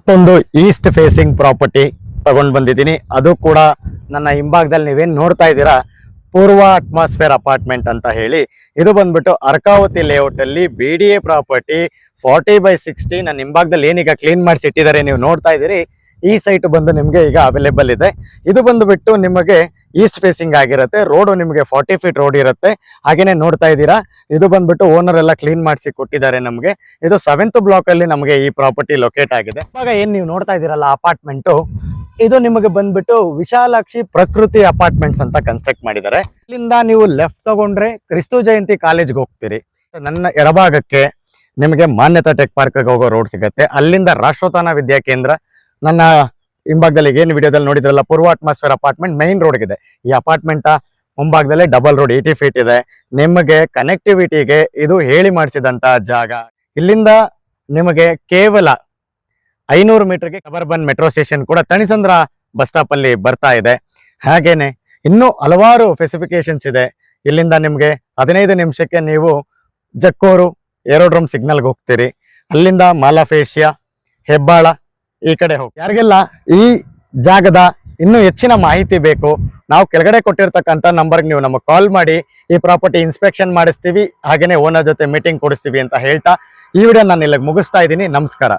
ಮತ್ತೊಂದು East facing property ತಗೊಂಡ್ ಬಂದಿದ್ದೀನಿ. ಅದು ಕೂಡ ನನ್ನ ಹಿಂಭಾಗದಲ್ಲಿ ನೀವೇನ್ ನೋಡ್ತಾ ಇದ್ದೀರಾ, ಪೂರ್ವ ಅಟ್ಮಾಸ್ಫಿಯರ್ ಅಪಾರ್ಟ್ಮೆಂಟ್ ಅಂತ ಹೇಳಿ. ಇದು ಬಂದ್ಬಿಟ್ಟು ಅರ್ಕಾವತಿ ಲೇಔಟ್ ಅಲ್ಲಿ BDA ಪ್ರಾಪರ್ಟಿ 40/60. ನನ್ನ ಹಿಂಭಾಗದಲ್ಲಿ ಏನೀಗ ಕ್ಲೀನ್ ಮಾಡಿಸಿ ಇಟ್ಟಿದ್ದಾರೆ ನೀವು ನೋಡ್ತಾ ಇದ್ದೀರಿ. ಈ ಸೈಟ್ ಬಂದು ನಿಮಗೆ ಈಗ ಅವೈಲೇಬಲ್ ಇದೆ. ಇದು ಬಂದುಬಿಟ್ಟು ನಿಮಗೆ ಈಸ್ಟ್ ಫೇಸಿಂಗ್ ಆಗಿರುತ್ತೆ. ರೋಡು ನಿಮಗೆ 40 ಫೀಟ್ ರೋಡ್ ಇರುತ್ತೆ. ಹಾಗೇನೆ ನೋಡ್ತಾ ಇದ್ದೀರಾ, ಇದು ಬಂದ್ಬಿಟ್ಟು ಓನರ್ ಎಲ್ಲ ಕ್ಲೀನ್ ಮಾಡಿಸಿ ಕೊಟ್ಟಿದ್ದಾರೆ ನಮಗೆ. ಇದು 7th ಬ್ಲಾಕ್ ಅಲ್ಲಿ ನಮಗೆ ಈ ಪ್ರಾಪರ್ಟಿ ಲೊಕೇಟ್ ಆಗಿದೆ. ಇವಾಗ ಏನ್ ನೀವು ನೋಡ್ತಾ ಇದ್ದೀರಲ್ಲ ಅಪಾರ್ಟ್ಮೆಂಟು, ಇದು ನಿಮಗೆ ಬಂದ್ಬಿಟ್ಟು ವಿಶಾಲಾಕ್ಷಿ ಪ್ರಕೃತಿ ಅಪಾರ್ಟ್ಮೆಂಟ್ಸ್ ಅಂತ ಕನ್ಸ್ಟ್ರಕ್ಟ್ ಮಾಡಿದ್ದಾರೆ. ಇಲ್ಲಿಂದ ನೀವು ಲೆಫ್ಟ್ ತಗೊಂಡ್ರೆ ಕ್ರಿಸ್ತು ಜಯಂತಿ ಕಾಲೇಜ್ಗೆ ಹೋಗ್ತೀರಿ. ನನ್ನ ಎಡಭಾಗಕ್ಕೆ ನಿಮಗೆ ಮಾನ್ಯತಾ ಟೆಕ್ ಪಾರ್ಕ್ಗೆ ಹೋಗೋ ರೋಡ್ ಸಿಗುತ್ತೆ. ಅಲ್ಲಿಂದ ರಾಷ್ಟ್ರೋತ್ಥಾನ ವಿದ್ಯಾ ಕೇಂದ್ರ, ನನ್ನ ಹಿಂಭಾಗದಲ್ಲಿ ಏನು ವಿಡಿಯೋದಲ್ಲಿ ನೋಡಿದ್ರಲ್ಲ ಪೂರ್ವ ಅಟ್ಮಾಸ್ಫಿಯರ್ ಅಪಾರ್ಟ್ಮೆಂಟ್ ಮೈನ್ ರೋಡ್ ಇದೆ. ಈ ಅಪಾರ್ಟ್ಮೆಂಟ್ ಮುಂಭಾಗದಲ್ಲೇ ಡಬಲ್ ರೋಡ್ 80 ಫೀಟ್ ಇದೆ. ನಿಮಗೆ ಕನೆಕ್ಟಿವಿಟಿಗೆ ಇದು ಹೇಳಿ ಮಾಡಿಸಿದಂತ ಜಾಗ. ಇಲ್ಲಿಂದ ನಿಮಗೆ ಕೇವಲ 500 ಮೀಟರ್ಗೆ ಸಬರ್ಬನ್ ಮೆಟ್ರೋ ಸ್ಟೇಷನ್ ಕೂಡ ತಣಿಸಂದ್ರ ಬಸ್ ಸ್ಟಾಪ್ ಅಲ್ಲಿ ಬರ್ತಾ ಇದೆ. ಹಾಗೇನೆ ಇನ್ನೂ ಹಲವಾರು ಫೆಸಿಫಿಕೇಶನ್ಸ್ ಇದೆ. ಇಲ್ಲಿಂದ ನಿಮಗೆ 15 ನಿಮಿಷಕ್ಕೆ ನೀವು ಜಕ್ಕೂರು ಏರೋಡ್ರೋಮ್ ಸಿಗ್ನಲ್ಗೆ ಹೋಗ್ತೀರಿ. ಅಲ್ಲಿಂದ ಮಾಲಾಫೇಶಿಯಾ, ಹೆಬ್ಬಾಳ ಈ ಕಡೆ ಹೋಗಿ. ಯಾರಿಗೆಲ್ಲ ಈ ಜಾಗದ ಇನ್ನೂ ಹೆಚ್ಚಿನ ಮಾಹಿತಿ ಬೇಕು, ನಾವು ಕೆಳಗಡೆ ಕೊಟ್ಟಿರ್ತಕ್ಕಂಥ ನಂಬರ್ಗೆ ನೀವು ನಮಗೆ ಕಾಲ್ ಮಾಡಿ ಈ ಪ್ರಾಪರ್ಟಿ ಇನ್ಸ್ಪೆಕ್ಷನ್ ಮಾಡಿಸ್ತೀವಿ, ಹಾಗೇನೆ ಓನರ್ ಜೊತೆ ಮೀಟಿಂಗ್ ಕೊಡಿಸ್ತೀವಿ ಅಂತ ಹೇಳ್ತಾ ಈ ವಿಡಿಯೋ ನಾನು ಇಲ್ಲಿಗೆ ಮುಗಿಸ್ತಾ ಇದ್ದೀನಿ. ನಮಸ್ಕಾರ.